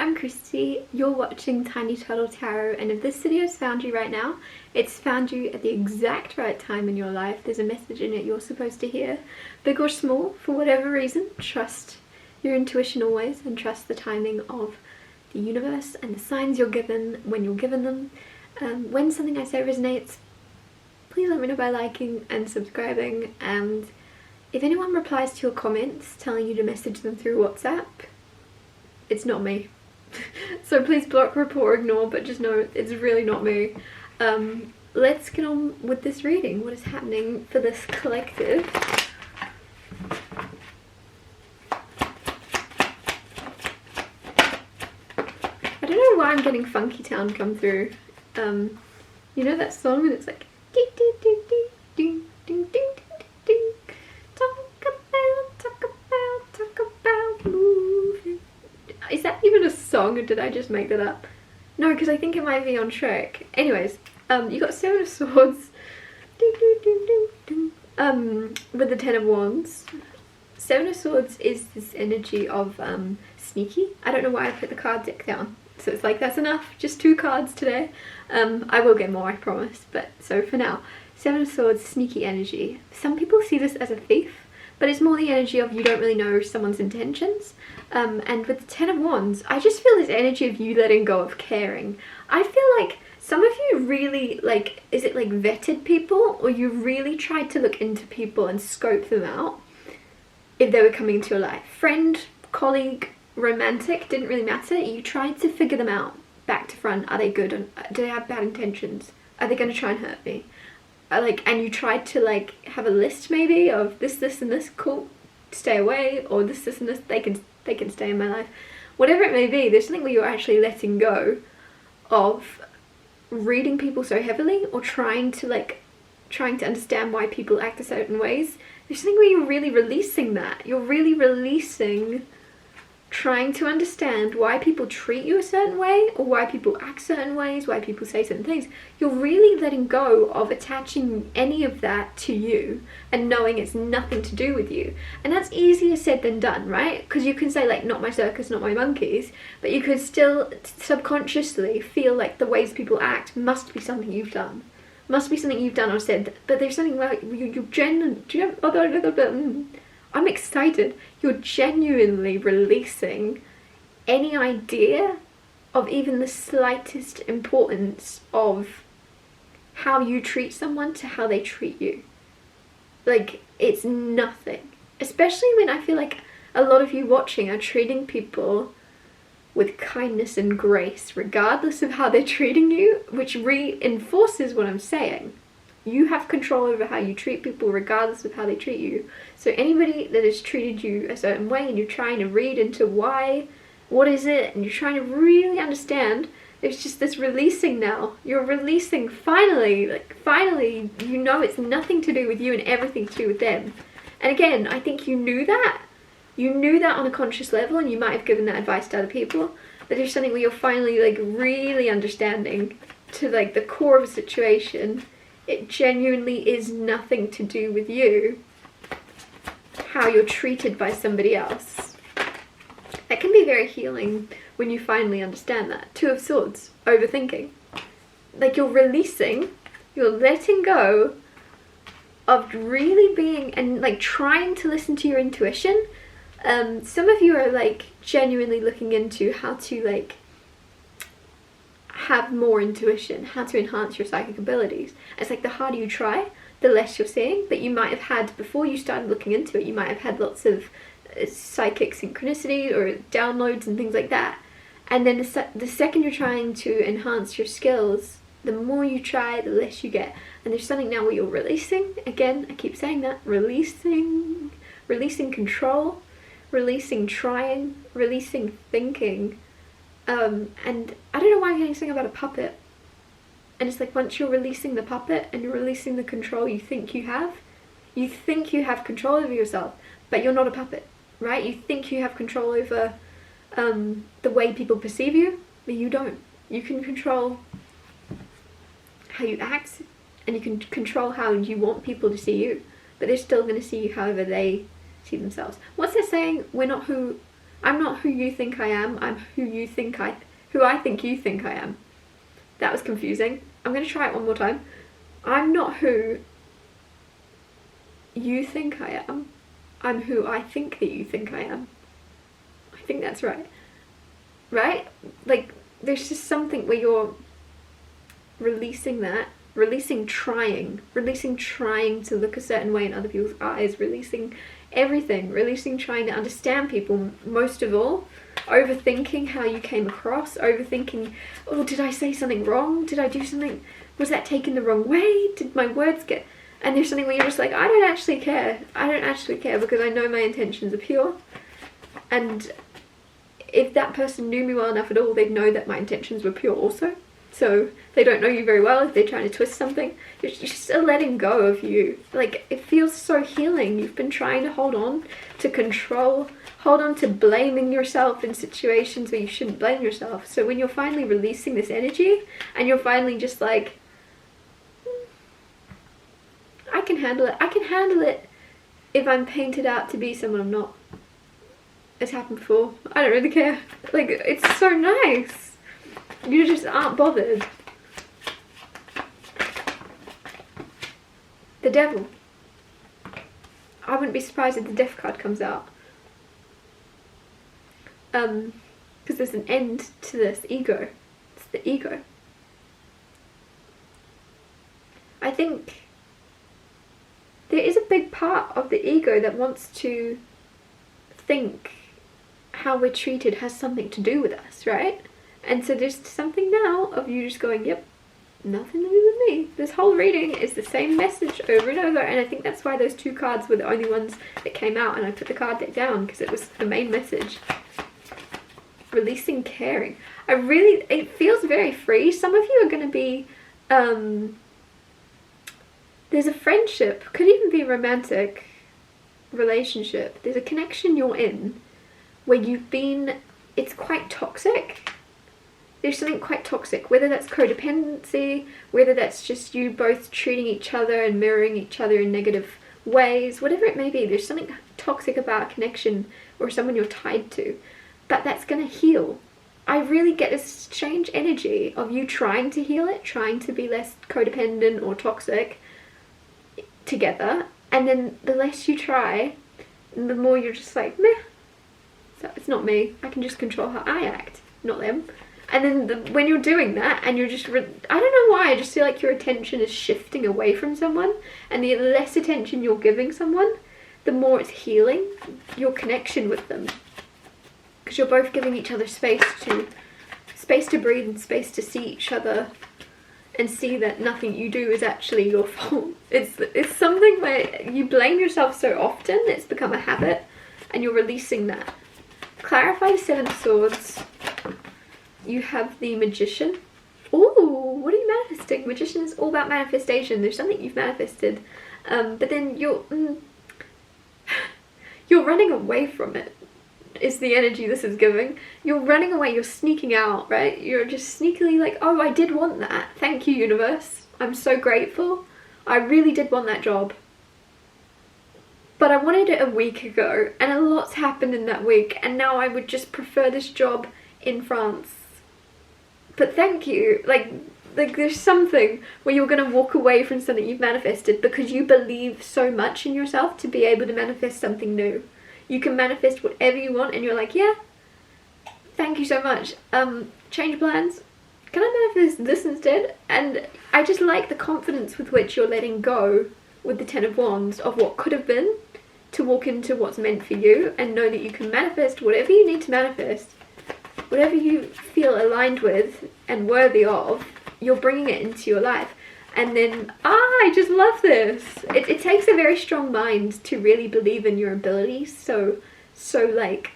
I'm Christy, you're watching Tiny Turtle Tarot, and if this video's found you right now, it's found you at the exact right time in your life. There's a message in it you're supposed to hear. Big or small, for whatever reason, trust your intuition always and trust the timing of the universe and the signs you're given when you're given them. When something I say resonates, please let me know by liking and subscribing, and if anyone replies to your comments telling you to message them through WhatsApp, it's not me. So please block, report, or ignore, but just know it's really not me. Let's get on with this reading. What is happening for this collective? I don't know why I'm getting Funky Town come through. You know that song and it's like ding ding ding ding ding ding ding ding. Talk about moving. Is that even a song or did I just make that up? No, because I think it might be on Shrek. Anyways, you got Seven of Swords. Ding, ding, ding, ding, ding. With the Ten of Wands. Seven of Swords is this energy of sneaky. I don't know why I put the card deck down. So it's like, that's enough. Just 2 cards today. I will get more, I promise. But so for now, Seven of Swords, sneaky energy. Some people see this as a thief, but it's more the energy of you don't really know someone's intentions. And with the Ten of Wands, I just feel this energy of you letting go of caring. I feel like some of you really, like, is it like vetted people, or you really tried to look into people and scope them out if they were coming into your life. Friend, colleague, romantic, didn't really matter. You tried to figure them out back to front. Are they good? Do they have bad intentions? Are they going to try and hurt me? And you tried to like have a list maybe of this, and this, cool, stay away, or this, and this, they can stay in my life. Whatever it may be, there's something where you're actually letting go of reading people so heavily, or trying to understand why people act a certain ways. There's something where you're really releasing that. You're really releasing trying to understand why people treat you a certain way, or why people act certain ways, why people say certain things. You're really letting go of attaching any of that to you and knowing it's nothing to do with you. And that's easier said than done, right? Because you can say like, not my circus, not my monkeys, but you could still subconsciously feel like the ways people act must be something you've done. Must be something you've done or said. But there's something where you genuinely, I'm excited. You're genuinely releasing any idea of even the slightest importance of how you treat someone to how they treat you. Like, it's nothing. Especially when I feel like a lot of you watching are treating people with kindness and grace, regardless of how they're treating you, which reinforces what I'm saying. You have control over how you treat people regardless of how they treat you. So anybody that has treated you a certain way and you're trying to read into why, what is it, and you're trying to really understand, there's just this releasing now. You're releasing finally, you know it's nothing to do with you and everything to do with them. And again, I think you knew that. You knew that on a conscious level, and you might have given that advice to other people, but there's something where you're finally like really understanding to like the core of a situation. It genuinely is nothing to do with you, how you're treated by somebody else. That can be very healing when you finally understand that. 2 of Swords, overthinking. Like, you're releasing, you're letting go of really being, and like trying to listen to your intuition. Some of you are like genuinely looking into how to like have more intuition, how to enhance your psychic abilities. It's like the harder you try, the less you're seeing, but you might have had, before you started looking into it, you might have had lots of psychic synchronicity or downloads and things like that. And then the second you're trying to enhance your skills, the more you try, the less you get. And there's something now where you're releasing, again, I keep saying that, releasing control, releasing trying, releasing thinking. And I don't know why I'm getting something about a puppet. And it's like, once you're releasing the puppet and you're releasing the control you think you have control over yourself, but you're not a puppet, right? You think you have control over the way people perceive you, but you don't. You can control how you act, and you can control how you want people to see you, but they're still going to see you however they see themselves. What's that saying? We're not who I'm not who you think I am, I'm who I think you think I am. That was confusing. I'm going to try it one more time. I'm not who you think I am, I'm who I think that you think I am. I think that's right. Right? Like, there's just something where you're releasing that, releasing trying to look a certain way in other people's eyes, releasing everything, releasing trying to understand people, most of all, overthinking how you came across, overthinking, oh, did I say something wrong? Did I do something? Was that taken the wrong way? Did my words get... And there's something where you're just like, I don't actually care because I know my intentions are pure. And if that person knew me well enough at all, they'd know that my intentions were pure also. So if they don't know you very well, if they're trying to twist something, it's just a letting go of you. Like, it feels so healing. You've been trying to hold on to control, hold on to blaming yourself in situations where you shouldn't blame yourself. So when you're finally releasing this energy and you're finally just like, I can handle it. I can handle it if I'm painted out to be someone I'm not. It's happened before. I don't really care. Like, it's so nice. You just aren't bothered. The devil. I wouldn't be surprised if the death card comes out. Because there's an end to this ego. It's the ego. I think there is a big part of the ego that wants to think how we're treated has something to do with us, right? And so there's something now of you just going, yep, nothing to do with me. This whole reading is the same message over and over, and I think that's why those two cards were the only ones that came out, and I put the card deck down because it was the main message. Releasing caring. It feels very free. Some of you are going to be, there's a friendship, could even be a romantic relationship. There's a connection you're in where it's quite toxic. There's something quite toxic, whether that's codependency, whether that's just you both treating each other and mirroring each other in negative ways, whatever it may be. There's something toxic about a connection or someone you're tied to, but that's going to heal. I really get this strange energy of you trying to heal it, trying to be less codependent or toxic together, and then the less you try, the more you're just like, meh, so it's not me, I can just control how I act, not them. And then when you're doing that and you're just, I don't know why, I just feel like your attention is shifting away from someone, and the less attention you're giving someone, the more it's healing your connection with them, because you're both giving each other space to breathe and space to see each other and see that nothing you do is actually your fault. It's something where you blame yourself so often, it's become a habit, and you're releasing that. Clarify the Seven of Swords. You have the Magician. Ooh, what are you manifesting? Magician is all about manifestation. There's something you've manifested, but then you're running away from it, is the energy this is giving. You're running away, you're sneaking out, right? You're just sneakily like, oh, I did want that. Thank you, universe. I'm so grateful. I really did want that job. But I wanted it a week ago, and a lot's happened in that week, and now I would just prefer this job in France. But thank you. Like there's something where you're going to walk away from something you've manifested because you believe so much in yourself to be able to manifest something new. You can manifest whatever you want, and you're like, yeah, thank you so much. Change plans. Can I manifest this instead? And I just like the confidence with which you're letting go with the Ten of Wands of what could have been to walk into what's meant for you and know that you can manifest whatever you need to manifest. Whatever you feel aligned with and worthy of, you're bringing it into your life. And then, I just love this. It takes a very strong mind to really believe in your abilities. So like,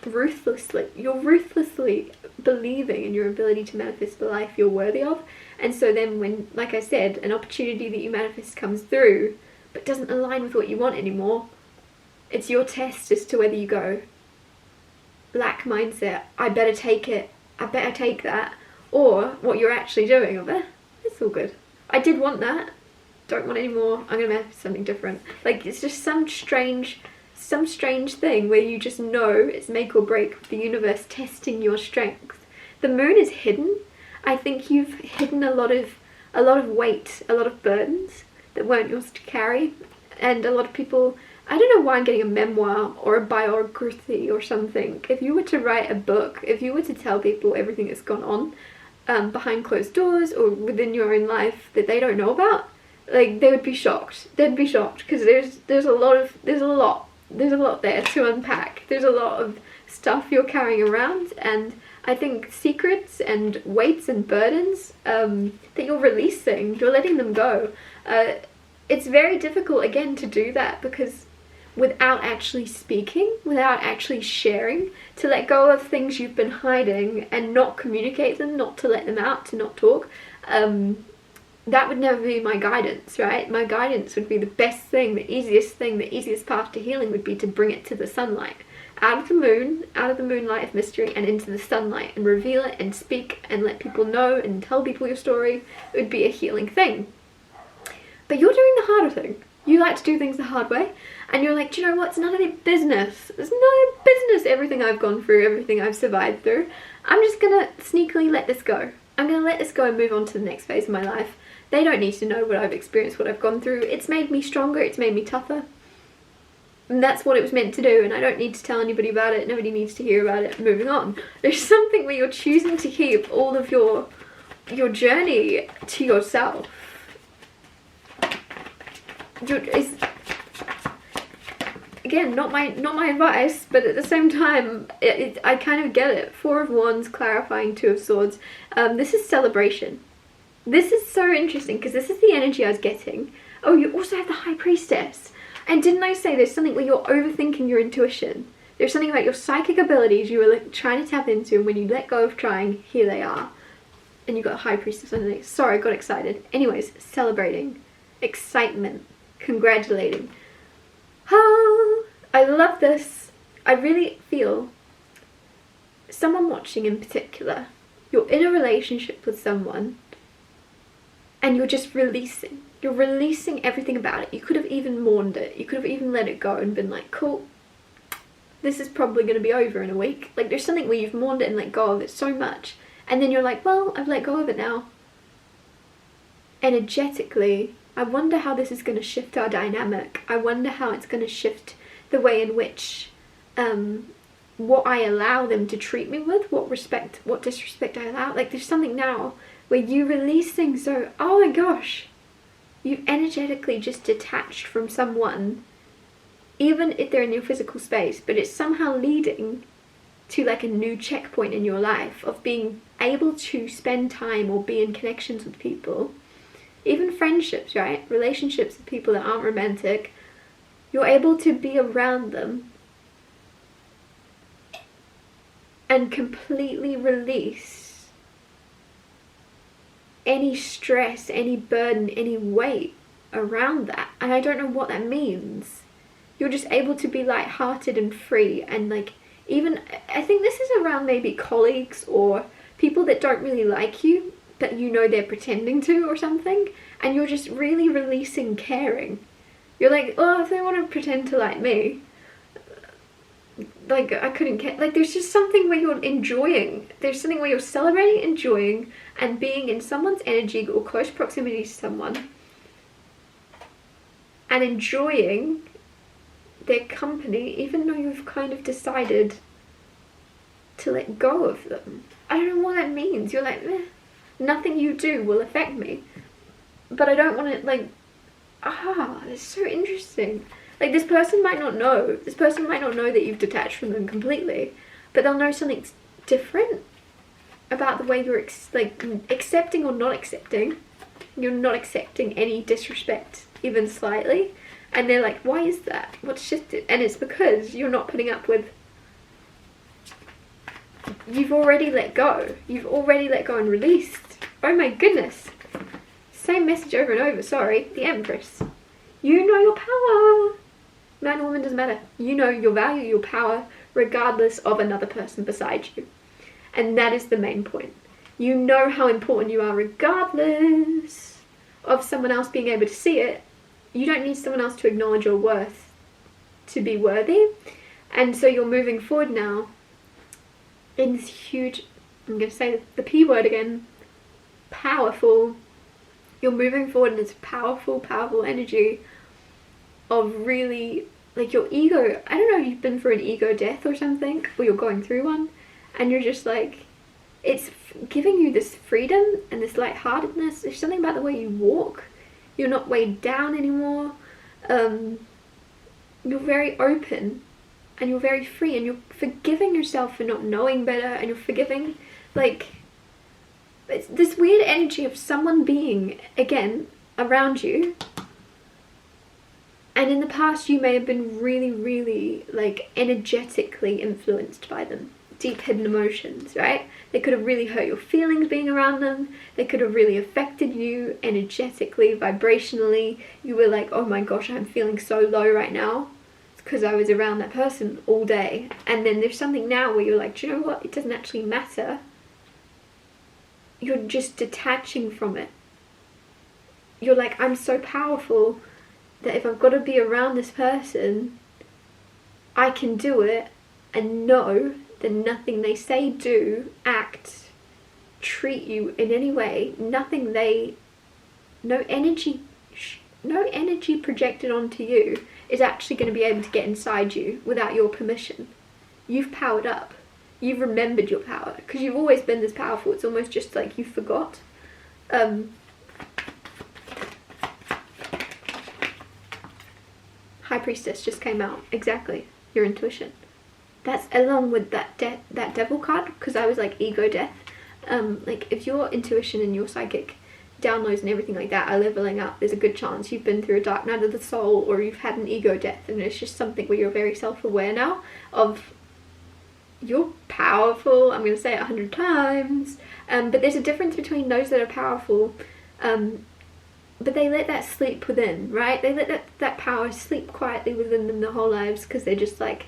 you're ruthlessly believing in your ability to manifest the life you're worthy of. And so then when, like I said, an opportunity that you manifest comes through, but doesn't align with what you want anymore, it's your test as to whether you go, lack mindset, I better take it, I better take that, or what you're actually doing of it, it's all good. I did want that, don't want any more, I'm gonna manifest something different. Like, it's just some strange some strange thing where you just know it's make or break, the universe testing your strength. The moon is hidden. I think you've hidden a lot of weight, a lot of burdens that weren't yours to carry, and a lot of people, I don't know why I'm getting a memoir or a biography or something. If you were to write a book, if you were to tell people everything that's gone on behind closed doors or within your own life that they don't know about, like, they would be shocked. They'd be shocked, because there's a lot there to unpack. There's a lot of stuff you're carrying around, and I think secrets and weights and burdens that you're releasing, you're letting them go. It's very difficult, again, to do that, because without actually speaking, without actually sharing, to let go of things you've been hiding and not communicate them, not to let them out, to not talk, that would never be my guidance, right? My guidance would be the best thing, the easiest path to healing would be to bring it to the sunlight. Out of the moon, out of the moonlight of mystery, and into the sunlight, and reveal it and speak and let people know and tell people your story. It would be a healing thing. But you're doing the harder thing. You like to do things the hard way, and you're like, do you know what? It's none of their business. It's none of their business, everything I've gone through, everything I've survived through. I'm just gonna sneakily let this go. I'm gonna let this go and move on to the next phase of my life. They don't need to know what I've experienced, what I've gone through. It's made me stronger, it's made me tougher. And that's what it was meant to do, and I don't need to tell anybody about it. Nobody needs to hear about it. Moving on. There's something where you're choosing to keep all of your journey to yourself. Again, not my advice, but at the same time, I kind of get it. Four of Wands, clarifying Two of Swords. This is celebration. This is so interesting, because this is the energy I was getting. Oh, you also have the High Priestess. And didn't I say there's something where you're overthinking your intuition? There's something about your psychic abilities you were like trying to tap into, and when you let go of trying, here they are. And you got a High Priestess underneath. Sorry, I got excited. Anyways, celebrating. Excitement. Congratulating. Ah, I love this. I really feel someone watching in particular, you're in a relationship with someone and you're just releasing. You're releasing everything about it. You could have even mourned it. You could have even let it go and been like, cool, this is probably going to be over in a week. Like, there's something where you've mourned it and let go of it so much, and then you're like, well, I've let go of it now. Energetically, I wonder how this is going to shift our dynamic. I wonder how it's going to shift the way in which what I allow them to treat me with, what disrespect I allow. Like, there's something now where you release things so, oh my gosh, you energetically just detached from someone, even if they're in your physical space, but it's somehow leading to like a new checkpoint in your life of being able to spend time or be in connections with people, even friendships, right? Relationships with people that aren't romantic. You're able to be around them and completely release any stress, any burden, any weight around that. And I don't know what that means. You're just able to be lighthearted and free, and like, even, I think this is around maybe colleagues or people that don't really like you, but you know they're pretending to or something, and you're just really releasing caring. You're like, oh, if they want to pretend to like me, like, I couldn't care. Like, there's just something where you're enjoying. There's something where you're celebrating, enjoying, and being in someone's energy or close proximity to someone, and enjoying their company, even though you've kind of decided to let go of them. I don't know what that means. You're like, nothing you do will affect me, but I don't want to, like, it's so interesting. Like, this person might not know. This person might not know that you've detached from them completely, but they'll know something's different about the way you're accepting or not accepting. You're not accepting any disrespect, even slightly. And they're like, why is that? What's shifted? And it's because you're not putting up with... You've already let go. You've already let go and released. Oh my goodness. Same message over and over, sorry. The Empress. You know your power. Man or woman, doesn't matter. You know your value, your power, regardless of another person beside you. And that is the main point. You know how important you are regardless of someone else being able to see it. You don't need someone else to acknowledge your worth. to be worthy. And so you're moving forward now in this huge, I'm going to say the P word again, powerful, you're moving forward in this powerful energy of really, like, your ego, I don't know if you've been through an ego death or something, or you're going through one, and you're just like, it's giving you this freedom and this lightheartedness. There's something about the way you walk. You're not weighed down anymore. You're very open and you're very free, and you're forgiving yourself for not knowing better, and you're forgiving, like, it's this weird energy of someone being, again, around you. And in the past you may have been really, like, energetically influenced by them. Deep hidden emotions, right? They could have really hurt your feelings being around them. They could have really affected you energetically, vibrationally. You were like, oh my gosh, I'm feeling so low right now. It's because I was around that person all day. And then there's something now where you're like, do you know what? It doesn't actually matter. You're just detaching from it. You're like, I'm so powerful that if I've got to be around this person, I can do it and know that nothing they say, do, act, treat you in any way, nothing they, no energy projected onto you is actually going to be able to get inside you without your permission. You've powered up. You've remembered your power, because you've always been this powerful. It's almost just like you forgot. High Priestess just came out. Exactly. Your intuition. That's along with that devil card, because I was like ego death. Like, if your intuition and your psychic downloads and everything like that are leveling up, there's a good chance you've been through a dark night of the soul, or you've had an ego death, and it's just something where you're very self-aware now of you're powerful. I'm going to say it 100 times. But there's a difference between those that are powerful, but they let that sleep within, right? They let that power sleep quietly within them their whole lives, because they're just like,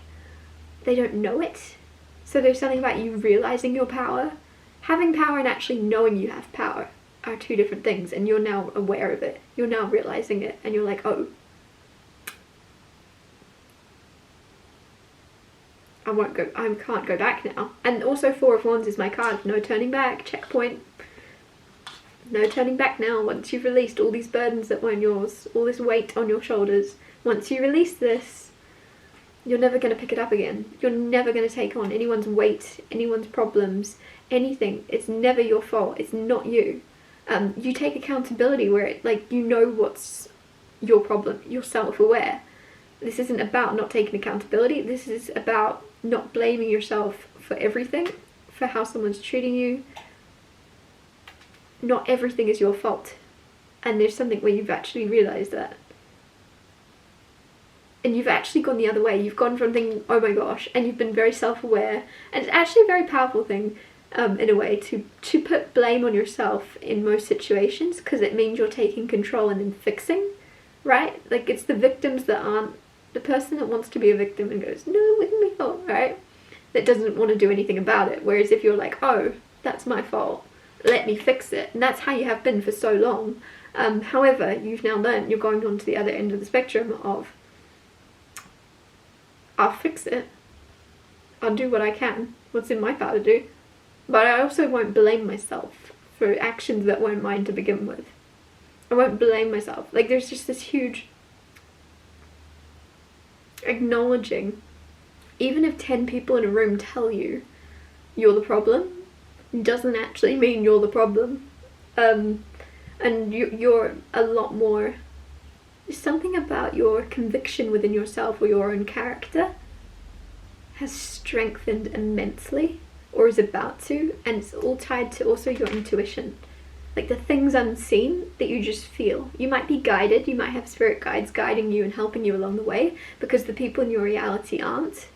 they don't know it. So there's something about you realizing your power. Having power and actually knowing you have power are two different things, and you're now aware of it. You're now realizing it, and you're like, oh, I can't go back now. And also Four of Wands is my card. No turning back. Checkpoint. No turning back now. Once you've released all these burdens that weren't yours, all this weight on your shoulders, once you release this, you're never going to pick it up again. You're never going to take on anyone's weight, anyone's problems, anything. It's never your fault. It's not you. You take accountability where it, like, you know what's your problem. You're self-aware. This isn't about not taking accountability. This is about not blaming yourself for everything, for how someone's treating you. Not everything is your fault. And there's something where you've actually realised that. And you've actually gone the other way. You've gone from thinking, oh my gosh, and you've been very self-aware. And it's actually a very powerful thing, in a way, to put blame on yourself in most situations, because it means you're taking control and then fixing, right? Like, it's the victims that aren't, the person that wants to be a victim and goes, no, it wasn't my fault, right? That doesn't want to do anything about it. Whereas if you're like, oh, that's my fault, let me fix it. And that's how you have been for so long. However, you've now learned, you're going on to the other end of the spectrum of, I'll fix it. I'll do what I can, what's in my power to do. But I also won't blame myself for actions that weren't mine to begin with. I won't blame myself. Like, there's just this huge acknowledging, even if 10 people in a room tell you you're the problem, doesn't actually mean you're the problem. And you're a lot more, something about your conviction within yourself or your own character has strengthened immensely, or is about to, and it's all tied to also your intuition. Like, the things unseen that you just feel. You might be guided, you might have spirit guides guiding you and helping you along the way, because the people in your reality aren't.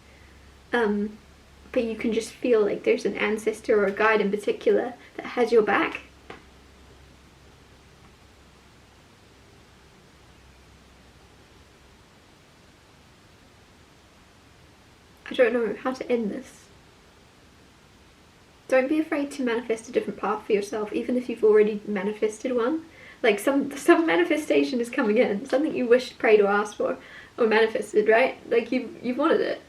But you can just feel like there's an ancestor or a guide in particular that has your back. I don't know how to end this. Don't be afraid to manifest a different path for yourself, even if you've already manifested one. Like, some manifestation is coming in, something you wished, prayed, or asked for. or manifested, right? Like you've wanted it,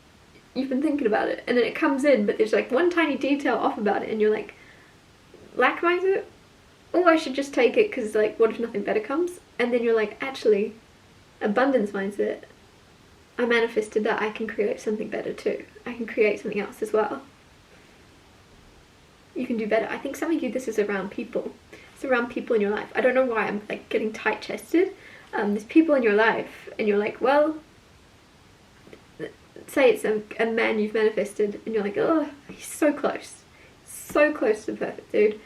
you've been thinking about it, and then it comes in, but there's like one tiny detail off about it, and you're like, lack mindset? Oh, I should just take it because like, what if nothing better comes? And then you're like, actually, abundance mindset, I manifested that I can create something better too. I can create something else as well. You can do better. I think some of you, this is around people. It's around people in your life. I don't know why I'm like getting tight-chested. There's people in your life and you're like, well, say it's a man you've manifested and you're like, oh, he's so close to the perfect dude.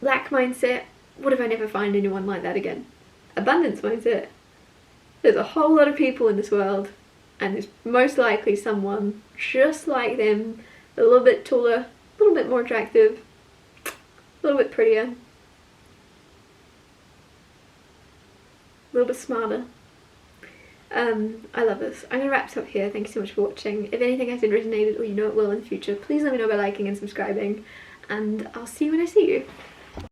Lack mindset, what if I never find anyone like that again? Abundance mindset, there's a whole lot of people in this world and there's most likely someone just like them, a little bit taller, a little bit more attractive, a little bit prettier, a little bit smarter. I love this. I'm going to wrap this up here. Thank you so much for watching. If anything has resonated or you know it will in the future, please let me know by liking and subscribing, and I'll see you when I see you.